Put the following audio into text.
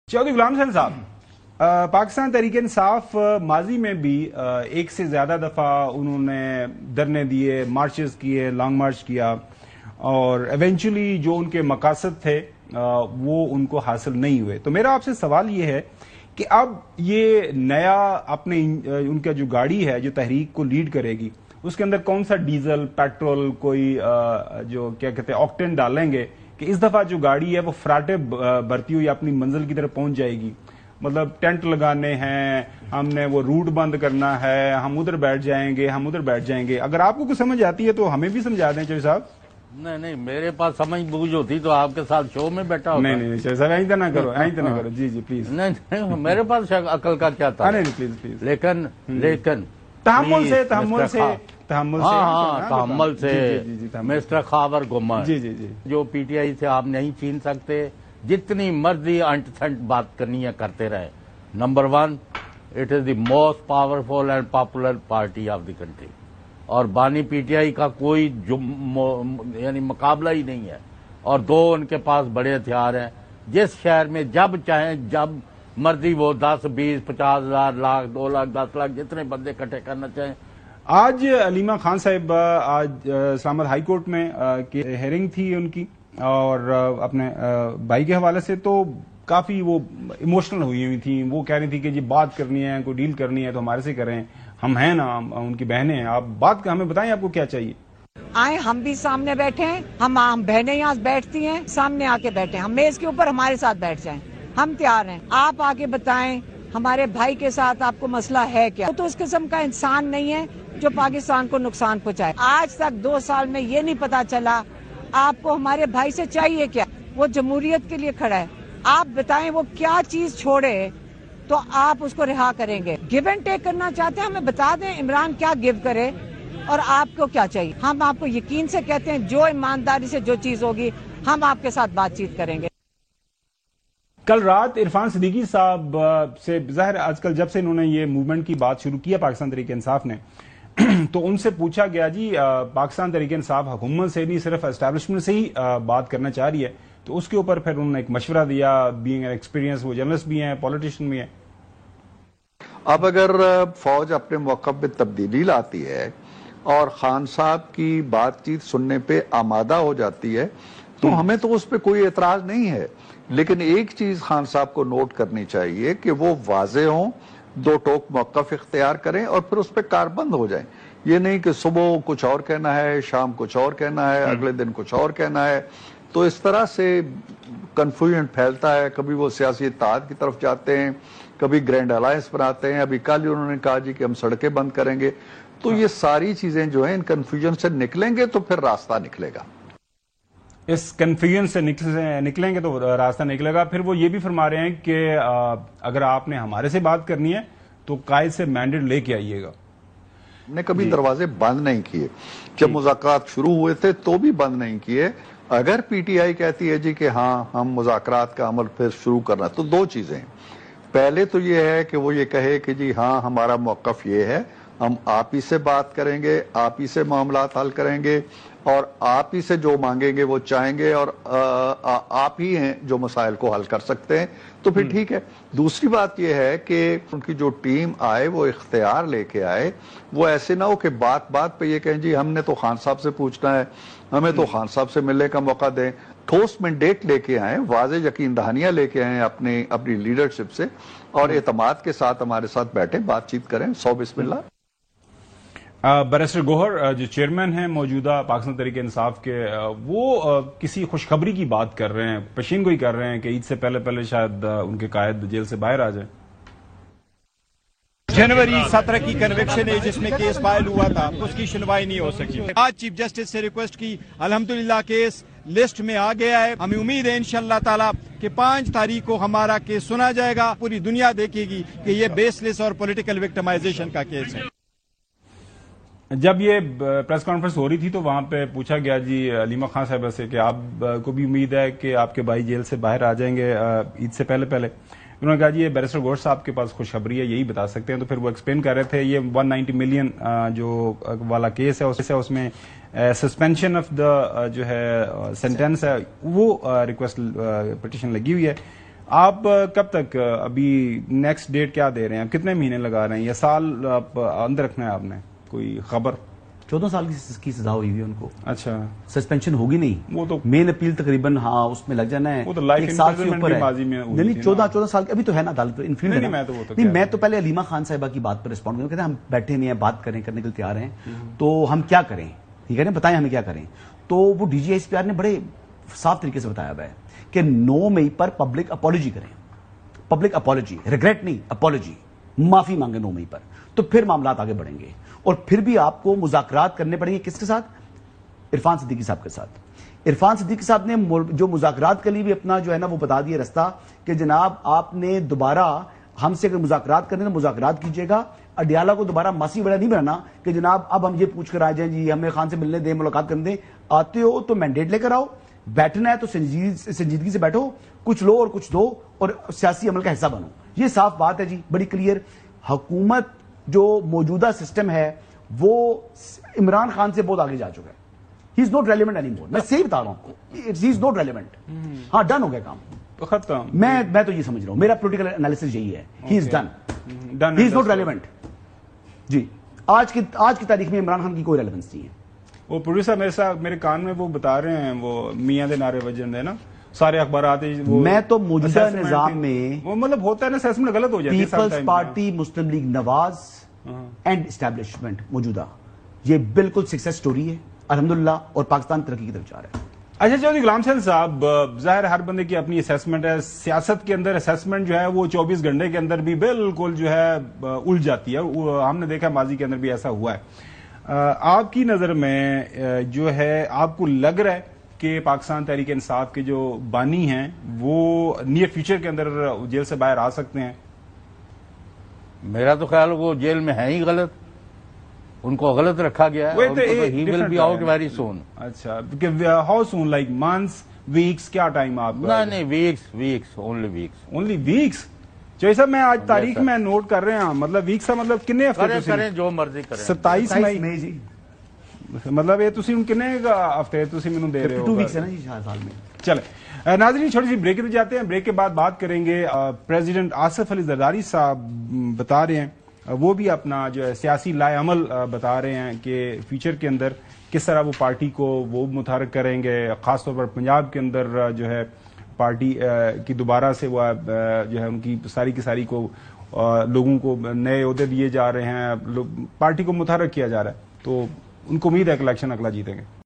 चौधरी गुलाम हुसैन साहब, पाकिस्तान तहरीक इंसाफ माजी में भी एक से ज्यादा दफा उन्होंने धरने दिए, मार्चेस किए, लॉन्ग मार्च किया और एवेंचुअली जो उनके मकासद थे वो उनको हासिल नहीं हुए। तो मेरा आपसे सवाल ये है कि अब ये नया अपने उनका जो गाड़ी है जो तहरीक को लीड करेगी उसके अंदर कौन सा डीजल, पेट्रोल, कोई जो क्या कहते हैं ऑक्टेन डालेंगे कि इस दफा जो गाड़ी है वो फराटे भरती हुई अपनी मंजिल की तरफ पहुंच जाएगी। मतलब टेंट लगाने हैं, हमने वो रूट बंद करना है, हम उधर बैठ जाएंगे, हम उधर बैठ जाएंगे। अगर आपको कुछ समझ आती है तो हमें भी समझा दें चौधरी साहब। नहीं, मेरे पास समझ बूझ होती तो आपके साथ शो में बैठा होता। नहीं चौधरी साहब, ऐसा ना करो, ऐसा ना करो। जी प्लीज। नहीं, मेरे पास अकल का क्या था। नहीं प्लीज। लेकिन तहम्मुल से मिस्टर खावर गुमर जी जो पीटीआई से आप नहीं छीन सकते, जितनी मर्जी अंट संट बात करनी है करते रहे। Number 1, it is the most powerful and popular party of the country और बानी पीटीआई का कोई यानी मुकाबला ही नहीं है। और 2 उनके पास बड़े हथियार हैं, जिस शहर में जब चाहें जब मर्जी वो 10, 20, 50 हजार, लाख, 2 लाख, 10 लाख जितने बंदे इकट्ठे करना चाहें। आज अलीमा खान साहिब आज इस्लामाबाद हाई कोर्ट में हेयरिंग थी उनकी और अपने भाई के हवाले से तो काफी वो इमोशनल हुई थी। वो कह रही थी कि जी बात करनी है, कोई डील करनी है तो हमारे से करें, हम हैं ना, उनकी बहनें हैं, आप बात हमें बताएं आपको क्या चाहिए। आए, हम भी सामने बैठे हैं, हम बहनें यहाँ बैठती हैं, सामने आके बैठे, हम मेज के ऊपर हमारे साथ बैठ जाएं, हम तैयार हैं। आप आके बताएं हमारे भाई के साथ आपको मसला है क्या। तो उस किस्म का इंसान नहीं है जो पाकिस्तान को नुकसान पहुंचाए। आज तक 2 साल में ये नहीं पता चला आपको हमारे भाई से चाहिए क्या। वो जमहूरियत के लिए खड़ा है, आप बताएं वो क्या चीज छोड़े तो आप उसको रिहा करेंगे। गिव एंड टेक करना चाहते हैं, हमें बता दें इमरान क्या गिव करे और आपको क्या चाहिए। हम आपको यकीन से कहते हैं जो ईमानदारी से जो चीज होगी हम आपके साथ बातचीत करेंगे। कल रात इरफान सिद्दीकी साहब से ज़ाहिर आजकल जब से इन्होंने ये मूवमेंट की बात शुरू किया पाकिस्तान तहरीक इंसाफ ने तो उनसे पूछा गया जी पाकिस्तान तहरीक इंसाफ हुकूमत से नहीं सिर्फ एस्टैब्लिशमेंट से ही बात करना चाह रही है, तो उसके ऊपर फिर उन्होंने एक मशवरा दिया। बीइंग एन एक्सपीरियंस, वो जर्नलिस्ट भी हैं, पॉलिटिशियन भी हैं। अब अगर फौज अपने मौक़िफ़ में तब्दीली लाती है और खान साहब की बातचीत सुनने पे आमादा हो जाती है तो हमें तो उस पर कोई एतराज नहीं है। लेकिन एक चीज खान साहब को नोट करनी चाहिए कि वो वाजे हों, 2 टोक मौक़िफ़ इख्तियार करें और फिर उस पर कारबंद हो जाएं। ये नहीं कि सुबह कुछ और कहना है, शाम कुछ और कहना है, अगले दिन कुछ और कहना है। तो इस तरह से कंफ्यूजन फैलता है। कभी वो सियासी इत्तेहाद की तरफ जाते हैं, कभी ग्रैंड अलायंस बनाते हैं। अभी कल उन्होंने कहा जी कि हम सड़कें बंद करेंगे। तो ये सारी चीजें जो है इन कंफ्यूजन से निकलेंगे तो फिर रास्ता निकलेगा। इस कंफ्यूजन से निकलेंगे तो रास्ता निकलेगा। फिर वो ये भी फरमा रहे हैं कि अगर आपने हमारे से बात करनी है तो कायद से मैंडेट लेके आइएगा। हमने कभी दरवाजे बंद नहीं किए, जब मुज़ाकरात शुरू हुए थे तो भी बंद नहीं किए। अगर पीटीआई कहती है जी कि हाँ हम मुज़ाकरात का अमल फिर शुरू करना, तो 2 चीजें। पहले तो ये है कि वो ये कहे कि जी हाँ हमारा मौक़िफ़ ये है, हम आप ही से बात करेंगे, आप ही से मामलात हल करेंगे और आप ही से जो मांगेंगे वो चाहेंगे और आप ही हैं जो मसाइल को हल कर सकते हैं, तो फिर ठीक है। दूसरी बात यह है कि उनकी जो टीम आए वो इख्तियार लेके आए। वो ऐसे ना हो कि बात बात पे ये कहें जी हमने तो खान साहब से पूछना है, हमें तो खान साहब से मिलने का मौका दें। ठोस मैंडेट लेके आए, वाज़े यकीन दहानियां लेके आए अपनी लीडरशिप से और एतमाद के साथ हमारे साथ बैठे बातचीत करें। 100 बिस्मिल्लाह। बैरिस्टर गौहर जो चेयरमैन हैं मौजूदा पाकिस्तान तहरीक इंसाफ के, वो किसी खुशखबरी की बात कर रहे हैं, पेशीन गोई कर रहे हैं कि ईद से पहले शायद उनके कायद जेल से बाहर आ जाए। जनवरी 17 की कन्विक्शन है जिसमें केस फाइल हुआ था, उसकी सुनवाई नहीं हो सकी। आज चीफ जस्टिस से रिक्वेस्ट की, अल्हम्दुलिल्लाह केस लिस्ट में आ गया है। हमें उम्मीद है इंशाअल्लाह ताला कि 5 तारीख को हमारा केस सुना जाएगा। पूरी दुनिया देखेगी कि ये बेसलेस और पॉलिटिकल विक्टिमाइजेशन का केस है। जब ये प्रेस कॉन्फ्रेंस हो रही थी तो वहां पे पूछा गया जी अलीमा खान साहब से कि आप को भी उम्मीद है कि आपके भाई जेल से बाहर आ जाएंगे ईद से पहले। उन्होंने कहा जी ये बैरिस्टर गौहर साहब के पास खुशखबरी है, यही बता सकते हैं। तो फिर वो एक्सप्लेन कर रहे थे ये 190 मिलियन जो वाला केस है उसमें सस्पेंशन ऑफ द जो है सेंटेंस है वो रिक्वेस्ट पिटीशन लगी हुई है। آپ کب تک ابھی نیکسٹ ڈیٹ کیا دے رہے ہیں؟ کتنے مہینے لگا رہے ہیں یا سال آپ اندر رکھنا ہے آپ نے؟ کوئی خبر؟ 14 سال کی سزا ہوئی ہوئی ان کو. اچھا سسپینشن ہوگی نہیں, وہ تو مین اپیل تقریباً ہاں اس میں لگ جانا ہے, وہ تو لائف 1 سال سے اوپر ہے. نہیں 14 سال ابھی تو ہے نا عدالت انفیلڈ. نہیں میں تو پہلے علیمہ خان صاحبہ کی بات پر رسپونڈ کروں, کہتے ہیں ہم بیٹھے ہوئے ہیں, بات کرنے کے لیے تیار ہیں, تو ہم کیا کریں, ٹھیک ہے نا, بتائیں ہمیں کیا کریں. تو وہ D G S P R نے بڑے صاف طریقے سے بتایا ہوا ہے کہ 9 مئی پر پبلک اپالوجی کریں, پبلک اپالوجی, ریگریٹ نہیں, اپالوجی, معافی مانگے 9 مئی پر, تو پھر معاملات آگے بڑھیں گے. اور پھر بھی آپ کو مذاکرات کرنے پڑیں گے. کس کے ساتھ؟ عرفان صدیقی صاحب کے ساتھ. عرفان صدیقی صاحب نے جو مذاکرات کے لیے بھی اپنا جو ہے نا وہ بتا دیا رستہ کہ جناب آپ نے دوبارہ ہم سے اگر مذاکرات کرنے تو مذاکرات کیجیے گا. اڈیالہ کو دوبارہ ماسی بڑا نہیں بنانا کہ جناب اب ہم یہ پوچھ کر آ جائیں جی ہمیں خان سے ملنے دیں, ملاقات کرنے دیں. آتے ہو تو مینڈیٹ لے کر آؤ, بیٹھنا ہے تو سنجیدگی سے بیٹھو, کچھ لو اور کچھ دو اور سیاسی عمل کا حصہ بنو. یہ صاف بات ہے جی, بڑی کلیئر. حکومت جو موجودہ سسٹم ہے وہ عمران خان سے بہت آگے جا چکا ہے. He is not relevant any more. میں صحیح بتا رہا ہوں, ہی از ناٹ ریلیونٹ. ہاں ڈن ہو گیا کام ختم. میں تو یہ سمجھ رہا ہوں, میرا پولیٹیکل انالیسس یہی ہے, he is done, he is not relevant. جی آج کی تاریخ میں عمران خان کی کوئی ریلیونس نہیں ہے. وہ پروڈیوسر میرے ساتھ میرے کان میں وہ بتا رہے ہیں, وہ میاں دے نعرے وجن ہے نا سارے اخبارات. میں تو موجودہ نظام میں وہ مطلب ہوتا ہے نا اسیسمنٹ غلط ہو جاتی ہے. پیپلز پارٹی, مسلم لیگ نواز اینڈ اسٹیبلشمنٹ موجودہ, یہ بالکل سکسیس سٹوری ہے الحمدللہ, اور پاکستان ترقی کی طرف جا رہا ہے. اچھا چودھری غلام حسین صاحب, ظاہر ہر بندے کی اپنی اسیسمنٹ ہے. سیاست کے اندر اسیسمنٹ جو ہے وہ 24 گھنٹے کے اندر بھی بالکل جو ہے الجھ جاتی ہے. ہم نے دیکھا ماضی کے اندر بھی ایسا ہوا ہے. آپ کی نظر میں جو ہے آپ کو لگ رہا ہے کہ پاکستان تحریک انصاف کے جو بانی ہیں وہ نیئر فیوچر کے اندر جیل سے باہر آ سکتے ہیں؟ میرا تو خیال وہ جیل میں ہے ہی غلط, ان کو غلط رکھا گیا ہے. He will be out very soon. اچھا, how soon, like months, weeks, کیا ٹائم آپ؟ نہیں ویکس, اونلی ویکس. جو صاحب میں آج تاریخ میں نوٹ کر رہے ہیں, مطلب ویکس کا مطلب کتنے ہفتے کریں جو مرضی کریں. 27 مئی جی, مطلب یہ تسی کتنے ہفتے تسی مینوں دے رہے ہو؟ 2 ویکس ہے نا جی سال میں. چلے ناظرین, چھوٹی سی بریک پہ جاتے ہیں. بریک کے بعد بات کریں گے. پریزیڈنٹ آصف علی زرداری صاحب بتا رہے ہیں, وہ بھی اپنا جو ہے سیاسی لائے عمل بتا رہے ہیں کہ فیوچر کے اندر کس طرح وہ پارٹی کو وہ متحرک کریں گے. خاص طور پر پنجاب کے اندر جو ہے پارٹی کی دوبارہ سے وہ جو ہے ان کی ساری کو لوگوں کو نئے عہدے دیے جا رہے ہیں, پارٹی کو متحرک کیا جا رہا ہے. تو ان کو امید ہے کہ الیکشن اگلا جیتیں گے.